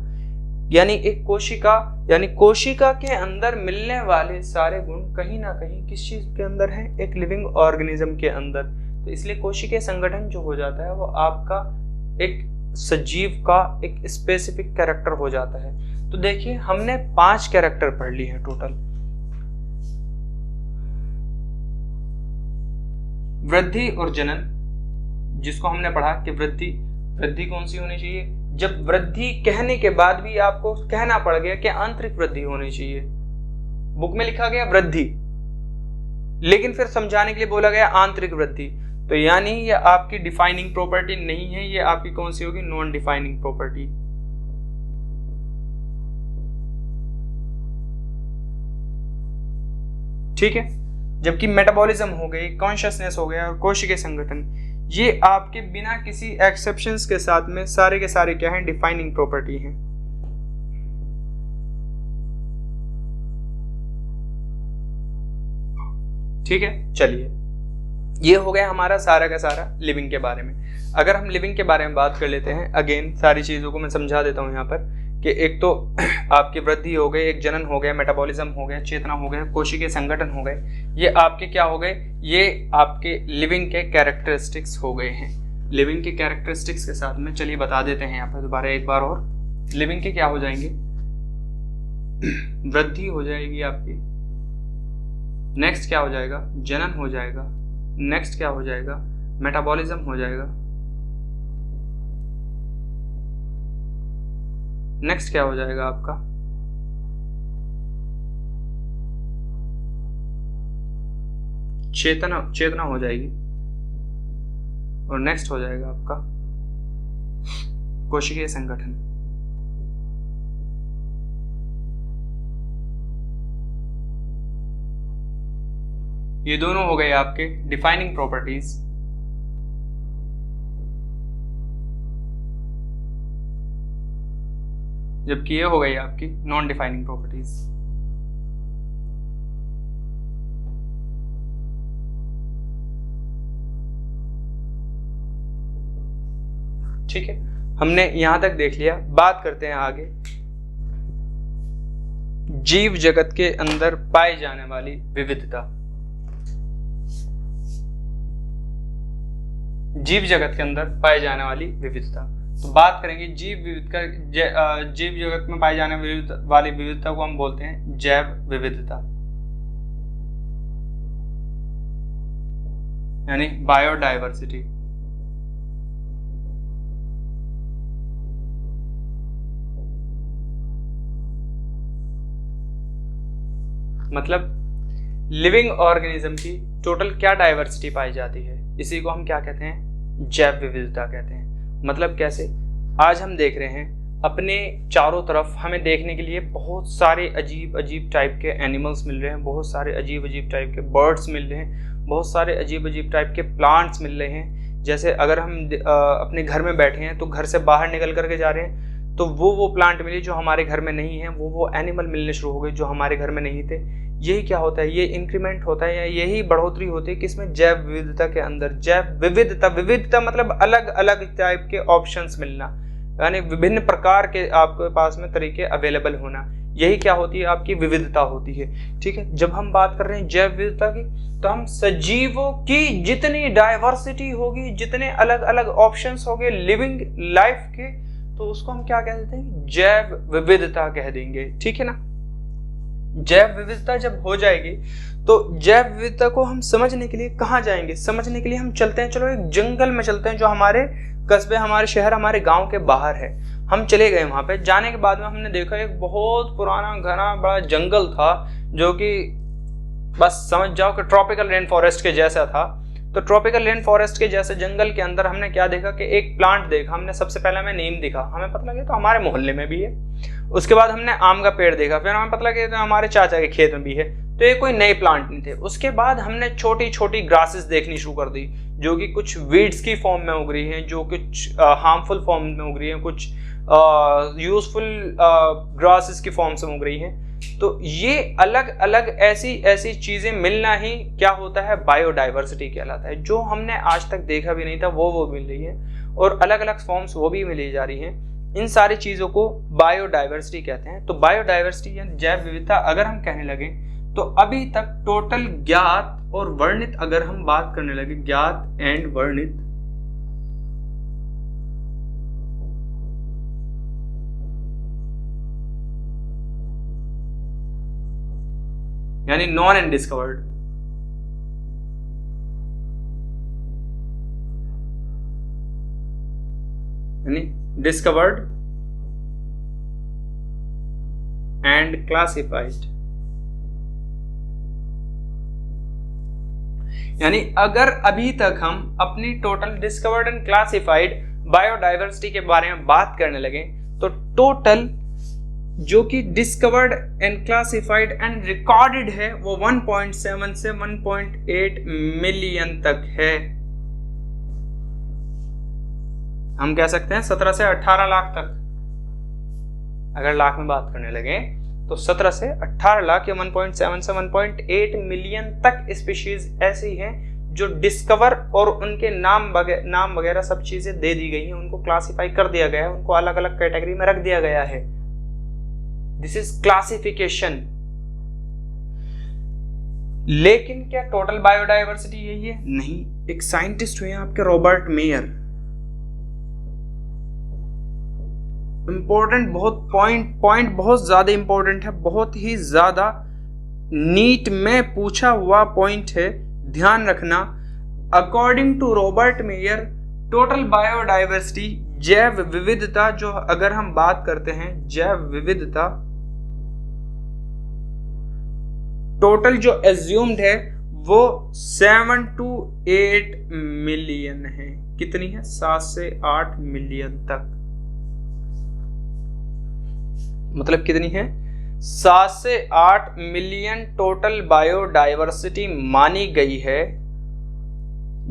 यानी एक कोशिका, यानी कोशिका के अंदर मिलने वाले सारे गुण कहीं ना कहीं किस चीज के अंदर है? एक लिविंग ऑर्गेनिज्म के अंदर। तो इसलिए कोशिकीय संगठन जो हो जाता है वो आपका एक सजीव का एक स्पेसिफिक कैरेक्टर हो जाता है। तो देखिए हमने 5 कैरेक्टर पढ़ लिए हैं टोटल। वृद्धि और जनन, जिसको हमने पढ़ा कि वृद्धि कौन सी होनी चाहिए, जब वृद्धि कहने के बाद भी आपको कहना पड़ गया कि आंतरिक वृद्धि होनी चाहिए। बुक में लिखा गया वृद्धि, लेकिन फिर समझाने के लिए बोला गया आंतरिक वृद्धि, तो यानी ये आपकी डिफाइनिंग प्रॉपर्टी नहीं है, ये आपकी कौन सी होगी, नॉन डिफाइनिंग प्रॉपर्टी। ठीक है। जबकि मेटाबॉलिज्म हो गई, कॉन्शियसनेस हो गया और कोशिकीय संगठन, ये आपके बिना किसी एक्सेप्शंस के साथ में सारे के सारे क्या हैं, डिफाइनिंग प्रॉपर्टी हैं। ठीक है, चलिए ये हो गया हमारा सारा का सारा लिविंग के बारे में। अगर हम लिविंग के बारे में बात कर लेते हैं, अगेन सारी चीजों को मैं समझा देता हूं यहाँ पर कि एक तो आपकी वृद्धि हो गई, एक जनन हो गया, मेटाबॉलिज्म हो गया, चेतना हो गया, कोशिकीय संगठन हो गए, ये आपके क्या हो गए, ये आपके लिविंग के कैरेक्टरिस्टिक्स हो गए हैं। लिविंग के कैरेक्टरिस्टिक्स के साथ में चलिए बता देते हैं यहाँ पर दोबारा एक बार और। लिविंग के क्या हो जाएंगे, वृद्धि हो जाएगी आपकी, नेक्स्ट क्या हो जाएगा, जनन हो जाएगा, नेक्स्ट क्या हो जाएगा, मेटाबॉलिज्म हो जाएगा, नेक्स्ट क्या हो जाएगा आपका, चेतना हो जाएगी, और नेक्स्ट हो जाएगा आपका कोशिकीय संगठन। ये दोनों हो गए आपके डिफाइनिंग प्रॉपर्टीज। जबकि ये हो गई आपकी नॉन डिफाइनिंग प्रॉपर्टीज। ठीक है, हमने यहां तक देख लिया। बात करते हैं आगे, जीव जगत के अंदर पाई जाने वाली विविधता। जीव जगत के अंदर पाई जाने वाली विविधता, तो बात करेंगे जीव जगत में पाई जाने वाली विविधता को हम बोलते हैं जैव विविधता, यानी बायोडायवर्सिटी। मतलब लिविंग ऑर्गेनिज्म की टोटल क्या डाइवर्सिटी पाई जाती है, इसी को हम क्या कहते हैं, जैव विविधता कहते हैं। मतलब कैसे, आज हम देख रहे हैं अपने चारों तरफ हमें देखने के लिए बहुत सारे अजीब अजीब टाइप के एनिमल्स मिल रहे हैं, बहुत सारे अजीब अजीब टाइप के बर्ड्स मिल रहे हैं, बहुत सारे अजीब अजीब टाइप के प्लांट्स मिल रहे हैं। जैसे अगर हम अपने घर में बैठे हैं तो घर से बाहर निकल करके जा रहे हैं तो वो प्लांट मिले जो हमारे घर में नहीं है, वो एनिमल मिलने शुरू हो गए जो हमारे घर में नहीं थे। यही क्या होता है, ये इंक्रीमेंट होता है या यही बढ़ोतरी होती है किसमें, जैव विविधता के अंदर। जैव विविधता मतलब अलग अलग टाइप के ऑप्शंस मिलना, यानी विभिन्न प्रकार के आपके पास में तरीके अवेलेबल होना, यही क्या होती है, आपकी विविधता होती है। ठीक है, जब हम बात कर रहे हैं जैव विविधता की, तो हम सजीवों की जितनी डाइवर्सिटी होगी, जितने अलग अलग ऑप्शंस होंगे लिविंग लाइफ के, तो उसको हम क्या कह देते हैं, जैव विविधता कह देंगे। ठीक है ना। जैव विविधता जब हो जाएगी तो जैव विविधता को हम समझने के लिए कहाँ जाएंगे, समझने के लिए हम चलते हैं, चलो एक जंगल में चलते हैं जो हमारे कस्बे, हमारे शहर, हमारे गांव के बाहर है। हम चले गए वहां पे, जाने के बाद में हमने देखा एक बहुत पुराना घना बड़ा जंगल था जो कि बस समझ जाओ कि ट्रॉपिकल रेन फॉरेस्ट के जैसा था। तो ट्रॉपिकल रेन फॉरेस्ट के जैसे जंगल के अंदर हमने क्या देखा कि एक प्लांट देखा हमने। सबसे पहले हमें नीम दिखा, हमें पता लगा तो हमारे मोहल्ले में भी है। उसके बाद हमने आम का पेड़ देखा, फिर हमें पता लगा तो हमारे चाचा के खेत में भी है। तो ये कोई नए प्लांट नहीं थे। उसके बाद हमने छोटी छोटी ग्रासेस देखनी शुरू कर दी जो कि कुछ वीड्स की फॉर्म में उग रही हैं, जो कुछ हार्मफुल फॉर्म में उग रही हैं, कुछ यूजफुल ग्रासेस की फॉर्म से उग रही हैं। तो ये अलग अलग ऐसी ऐसी चीजें मिलना ही क्या होता है, बायोडाइवर्सिटी कहलाता है। जो हमने आज तक देखा भी नहीं था वो मिल रही है, और अलग अलग फॉर्म्स वो भी मिली जा रही हैं। इन सारी चीजों को बायोडाइवर्सिटी कहते हैं। तो बायोडाइवर्सिटी या जैव विविधता अगर हम कहने लगे तो अभी तक टोटल ज्ञात और वर्णित, अगर हम बात करने लगे ज्ञात एंड वर्णित, यानी नॉन एंड डिस्कवर्ड। यानी डिस्कवर्ड एंड क्लासिफाइड। यानी अगर अभी तक हम अपनी total discovered and classified biodiversity के बारे में बात करने लगे तो टोटल जो कि discovered and classified and recorded है वो 1.7 से 1.8 मिलियन तक है। हम कह सकते हैं 17 से 18 लाख तक। अगर लाख में बात करने लगे तो 17 से 18 लाख या 1.7 से 1.8 मिलियन तक स्पीशीज ऐसी हैं जो डिस्कवर और उनके नाम वगैरह सब चीजें दे दी गई हैं, उनको क्लासिफाई कर दिया गया है, उनको अलग अलग कैटेगरी में रख दिया गया है। This is classification. लेकिन क्या टोटल बायोडाइवर्सिटी यही है? नहीं। एक साइंटिस्ट हुए आपके रॉबर्ट मेयर, इंपॉर्टेंट बहुत पॉइंट बहुत ज्यादा इंपॉर्टेंट है, बहुत ही ज्यादा नीट में पूछा हुआ पॉइंट है, ध्यान रखना। According to Robert Mayer total biodiversity, जैव विविधता, जो अगर हम बात करते हैं जैव विविधता, टोटल जो एज्यूम्ड है वो 7 to 8 मिलियन है। कितनी है? 7 से 8 मिलियन तक। मतलब कितनी है? 7 से 8 मिलियन टोटल बायोडाइवर्सिटी मानी गई है,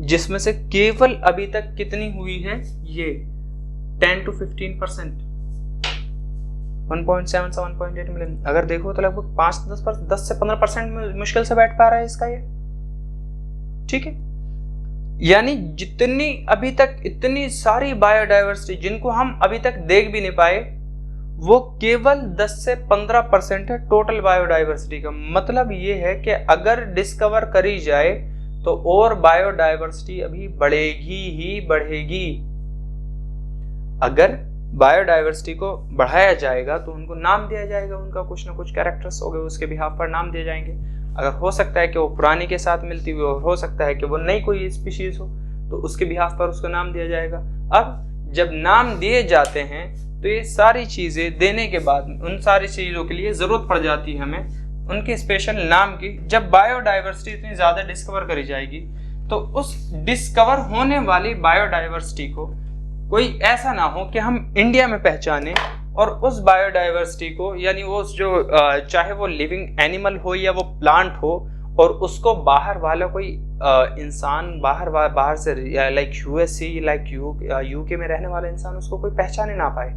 जिसमें से केवल अभी तक कितनी हुई है? ये 10 to 15%, 1.7 से 1.8 मिलियन। अगर देखो तो लगभग 10 से 15% में मुश्किल से बैठ पा रहा है इसका ये। ठीक है, यानी जितनी अभी तक इतनी सारी बायोडाइवर्सिटी जिनको हम अभी तक देख भी नहीं पाए, वो केवल 10 से 15% है टोटल बायोडाइवर्सिटी का। मतलब ये है कि अगर डिस्कवर करी जाए तो और बायोडाइवर्सिटी अभी बढ़ेगी ही बढ़ेगी। अगर बायोडाइवर्सिटी को बढ़ाया जाएगा तो उनको नाम दिया जाएगा, उनका कुछ ना कुछ कैरेक्टर्स हो गए उसके बिहाफ पर नाम दिए जाएंगे। अगर हो सकता है कि वो पुरानी के साथ मिलती हुई और हो सकता है कि वो नई कोई स्पीशीज हो तो उसके बिहाफ पर उसको नाम दिया जाएगा। अब जब नाम दिए जाते हैं तो ये सारी चीजें देने के बाद उन सारी चीजों के लिए जरूरत पड़ जाती है हमें उनके स्पेशल नाम की। जब बायोडाइवर्सिटी इतनी ज्यादा डिस्कवर करी जाएगी तो उस डिस्कवर होने वाली बायोडाइवर्सिटी को कोई ऐसा ना हो कि हम इंडिया में पहचाने और उस बायोडाइवर्सिटी को, यानी वो जो चाहे वो लिविंग एनिमल हो या वो प्लांट हो, और उसको बाहर वाला कोई इंसान बाहर से लाइक यूएसए लाइक यूके में रहने वाला इंसान उसको कोई पहचाने ना पाए।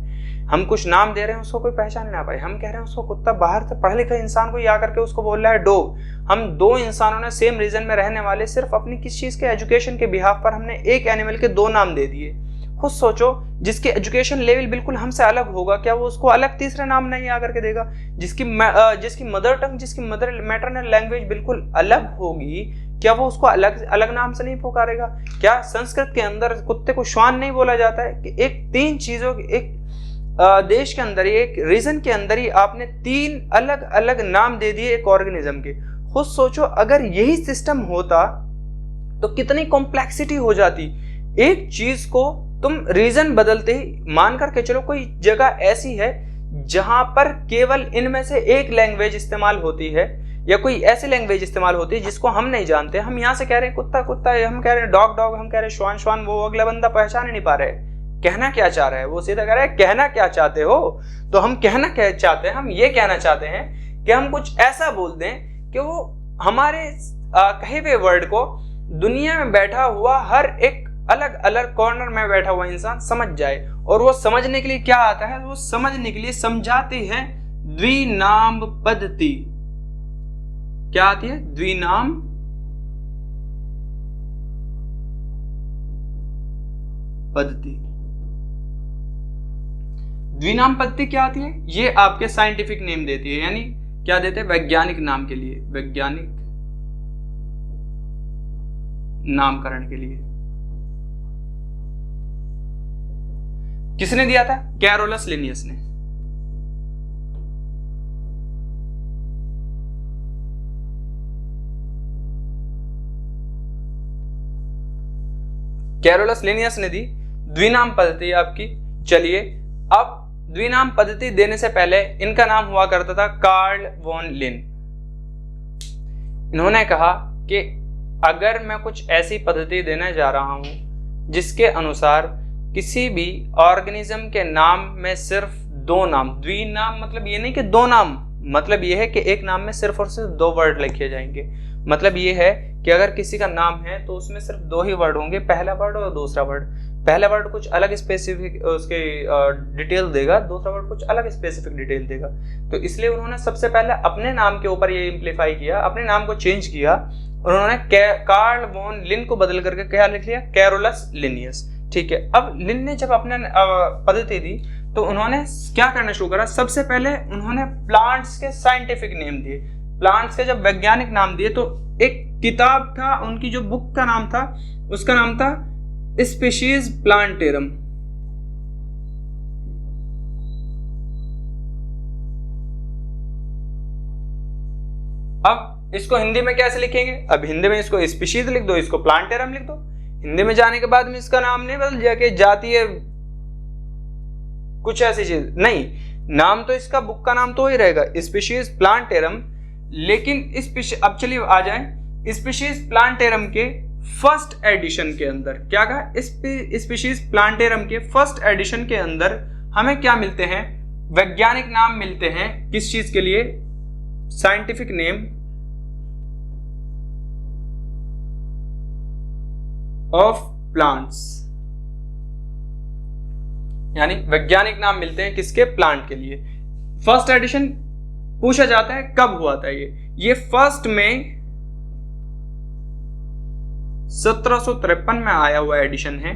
हम कुछ नाम दे रहे हैं उसको कोई पहचाने ना पाए। हम कह रहे हैं उसको कुत्ता, बाहर से पढ़े लिखे इंसान को आकर के उसको बोल रहा है डॉग। हम दो इंसानों ने सेम रीजन में रहने वाले सिर्फ अपनी किस चीज के एजुकेशन के बिहाफ पर हमने एक एनिमल के दो नाम दे दिए। खुद सोचो, जिसके एजुकेशन लेवल बिल्कुल हमसे अलग होगा, क्या वो उसको अलग तीसरा नाम नहीं आकर के देगा? जिसकी मदर टंग, जिसकी मैटरनल लैंग्वेज बिल्कुल अलग होगी, क्या वो उसको अलग नाम से नहीं पुकारेगा? क्या संस्कृत के अंदर कुत्ते को श्वान नहीं बोला जाता है? कि एक तीन चीजों एक देश के अंदर ही, एक रीजन के अंदर ही आपने तीन अलग अलग नाम दे दिए एक ऑर्गेनिज्म के। खुद सोचो, अगर यही सिस्टम होता तो कितनी कॉम्प्लेक्सिटी हो जाती। एक चीज को तुम रीजन बदलते ही, मान करके चलो कोई जगह ऐसी है जहां पर केवल इनमें से एक लैंग्वेज इस्तेमाल होती है, या कोई ऐसी लैंग्वेज इस्तेमाल होती है जिसको हम नहीं जानते। हम यहाँ से कह रहे हैं कुत्ता कुत्ता, हम कह रहे हैं डॉग डॉग, हम कह रहे हैं श्वान श्वान, वो अगला बंदा पहचान ही नहीं पा रहे कहना क्या चाह रहा है। वो सीधा कह रहा है कहना क्या चाहते हो, तो हम कहना क्या चाहते हैं, हम ये कहना चाहते हैं कि हम कुछ ऐसा बोल दें कि वो हमारे कहे हुए वर्ड को दुनिया में बैठा हुआ हर एक अलग अलग कॉर्नर में बैठा हुआ इंसान समझ जाए। और वो समझने के लिए क्या आता है? वो समझने के लिए समझाते हैं द्विनाम पद्धति। क्या आती है? द्विनाम पद्धति। द्विनाम पद्धति क्या आती है? ये आपके साइंटिफिक नेम देती है, यानी क्या देते हैं? वैज्ञानिक नाम के लिए, वैज्ञानिक नामकरण के लिए। किसने दिया था? कैरोलस लिनियस ने। कैरोलस लिनियस ने दी। द्विनाम पद्धति आपकी। चलिए, अब द्विनाम पद्धति देने से पहले इनका नाम हुआ करता था कार्ल वॉन लिन। इन्होंने कहा कि अगर मैं कुछ ऐसी पद्धति देने जा रहा हूं जिसके अनुसार किसी भी ऑर्गेनिज्म के नाम में सिर्फ दो नाम, द्विनाम मतलब ये नहीं कि दो नाम, मतलब ये है कि एक नाम में सिर्फ और सिर्फ दो वर्ड लिखे जाएंगे। मतलब ये है कि अगर किसी का नाम है तो उसमें सिर्फ दो ही वर्ड होंगे, पहला वर्ड और दूसरा वर्ड। पहला वर्ड कुछ अलग स्पेसिफिक उसके डिटेल देगा, दूसरा वर्ड कुछ अलग स्पेसिफिक डिटेल देगा। तो इसलिए उन्होंने सबसे पहले अपने नाम के ऊपर ये इम्प्लीफाई किया, अपने नाम को चेंज किया। उन्होंने कार्ल वॉन लिन को बदल करके क्या लिख लिया, कैरोलस लिनियस। ठीक है, अब लिन ने जब अपने पद्धति दी तो उन्होंने क्या करना शुरू करा, सबसे पहले उन्होंने प्लांट्स के साइंटिफिक नेम दिए। प्लांट्स के जब वैज्ञानिक नाम दिए तो एक किताब था, उनकी जो बुक का नाम था उसका नाम था स्पीशीज प्लांटेरम। अब इसको हिंदी में कैसे लिखेंगे, अब हिंदी में इसको स्पीशीज लिख दो, इसको प्लांटेरम लिख दो। हिंदी में जाने के बाद में इसका नाम नहीं बदल जाके जातीय कुछ ऐसी चीज नहीं, नाम तो इसका बुक का नाम तो ही रहेगा स्पीशीज प्लांटेरम। लेकिन अब चलिए आ जाए स्पीशीज प्लांटेरम के फर्स्ट एडिशन के अंदर क्या कहा, स्पीशीज प्लांटेरम के फर्स्ट एडिशन के अंदर हमें क्या मिलते हैं, वैज्ञानिक नाम मिलते हैं। किस चीज के लिए, साइंटिफिक नेम ऑफ प्लांट्स, यानी वैज्ञानिक नाम मिलते हैं किसके, प्लांट के लिए। फर्स्ट एडिशन पूछा जाता है कब हुआ था, ये फर्स्ट में 1753 में आया हुआ एडिशन है,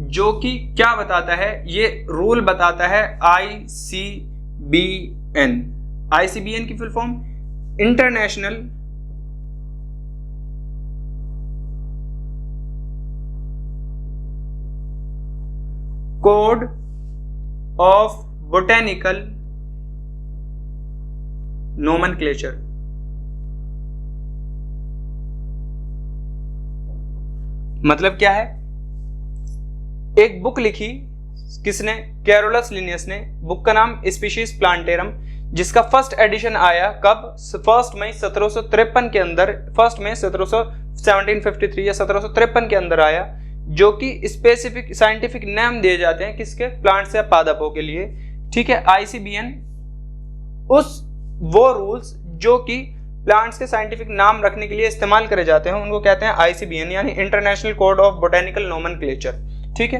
जो कि क्या बताता है, ये रूल बताता है ICBN। ICBN की full form international code of botanical nomenclature. मतलब क्या है, एक बुक लिखी किसने, कैरोलस लिनियस ने, बुक का नाम स्पीशीज प्लांटेरम, जिसका फर्स्ट एडिशन आया कब, 1 मई 1753 के अंदर, 1 मई 1753 या 1753 के अंदर आया, जो कि स्पेसिफिक साइंटिफिक नाम दिए जाते हैं किसके, प्लांट्स या पादपों के लिए। ठीक है, ICBN वो रूल्स जो कि प्लांट्स के साइंटिफिक नाम रखने के लिए इस्तेमाल करे जाते हैं उनको कहते हैं ICBN, यानी international code of botanical nomenclature. ठीक है,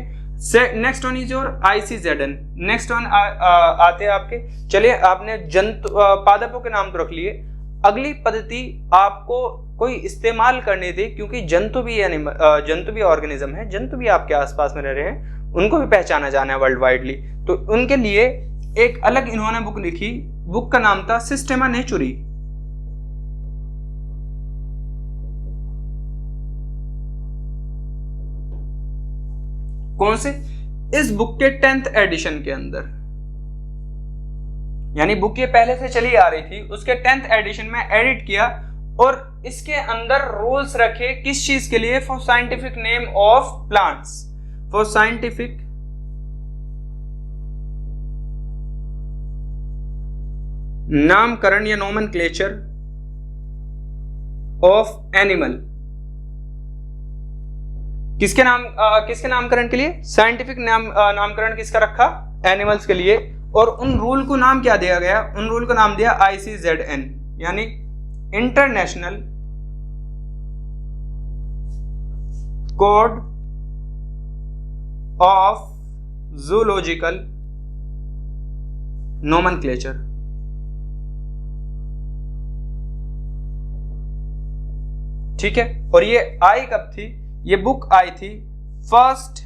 next one is your ICZN। Next one आते हैं आपके, चलिए आपने जंतु पादपों के नाम तो रख लिए, अगली पद्धति आपको कोई इस्तेमाल करनी थी, क्योंकि जंतु भी ऑर्गेनिज्म है, जंतु भी आपके आसपास में रह रहे हैं, उनको भी पहचाना जाना है वर्ल्ड वाइडली। तो उनके लिए एक अलग इन्होंने बुक लिखी, बुक का नाम था सिस्टेमा नेचुरी। कौन से, इस बुक के 10th एडिशन के अंदर, यानी बुक ये पहले से चली आ रही थी, उसके 10th एडिशन में एडिट किया और इसके अंदर रूल्स रखे किस चीज के लिए, for scientific name of plants, for scientific नामकरण या नोमेनक्लेचर ऑफ एनिमल। किसके नामकरण के लिए, साइंटिफिक नामकरण किसका रखा, एनिमल्स के लिए। और उन रूल को नाम क्या दिया गया, उन रूल को नाम दिया ICZN, यानी international code of zoological nomenclature. ठीक है, और ये आई कब थी, ये बुक आई थी 1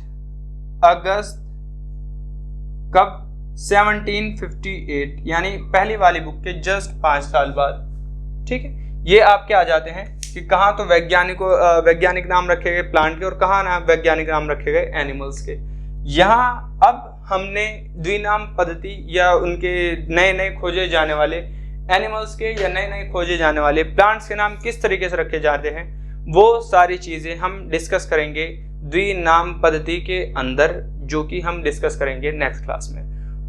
अगस्त कब, 1758, यानी पहली वाली बुक के जस्ट 5 साल बाद। ठीक है, ये आपके आ जाते हैं कि कहाँ तो वैज्ञानिक नाम रखे गए प्लांट के और कहाँ नाम वैज्ञानिक नाम रखे गए एनिमल्स के। यहाँ अब हमने द्विनाम पद्धति या उनके नए नए खोजे जाने वाले एनिमल्स के या नए नए खोजे जाने वाले प्लांट्स के नाम किस तरीके से रखे जाते हैं, वो सारी चीज़ें हम डिस्कस करेंगे द्विनाम पद्धति के अंदर, जो कि हम डिस्कस करेंगे नेक्स्ट क्लास में।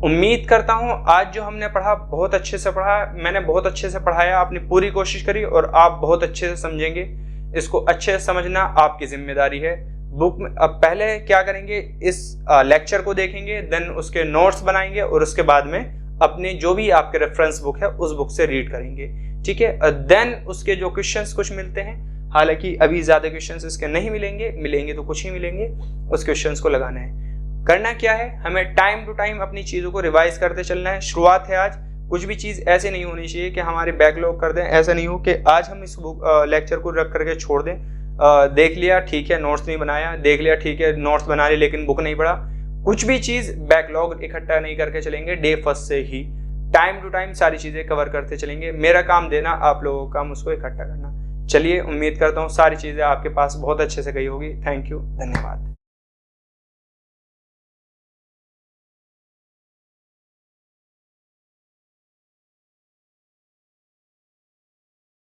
उम्मीद करता हूँ आज जो हमने पढ़ा बहुत अच्छे से पढ़ा, मैंने बहुत अच्छे से पढ़ाया, आपने पूरी कोशिश करी और आप बहुत अच्छे से समझेंगे। इसको अच्छे से समझना आपकी जिम्मेदारी है। बुक में अब पहले क्या करेंगे, इस लेक्चर को देखेंगे, देन उसके नोट्स बनाएंगे और उसके बाद में अपने जो भी आपके रेफरेंस बुक है उस बुक से रीड करेंगे, ठीक है। देन उसके जो क्वेश्चंस कुछ मिलते हैं, हालांकि अभी ज़्यादा क्वेश्चंस इसके नहीं मिलेंगे तो कुछ ही मिलेंगे, उस क्वेश्चंस को लगाना है। करना क्या है, हमें टाइम टू टाइम अपनी चीज़ों को रिवाइज करते चलना है। शुरुआत है आज, कुछ भी चीज़ ऐसे नहीं होनी चाहिए कि हमारे बैकलॉग कर दें। ऐसा नहीं हो कि आज हम इस बुक लेक्चर को रख करके छोड़ दें, देख लिया ठीक है नोट्स नहीं बनाया, देख लिया ठीक है नोट्स बना लिए लेकिन बुक नहीं पढ़ा। कुछ भी चीज़ बैकलॉग इकट्ठा नहीं करके चलेंगे, डे फर्स्ट से ही टाइम टू टाइम सारी चीज़ें कवर करते चलेंगे। मेरा काम देना, आप लोगों का काम उसको इकट्ठा करना। चलिए, उम्मीद करता हूँ सारी चीज़ें आपके पास बहुत अच्छे से गई होगी। थैंक यू, धन्यवाद।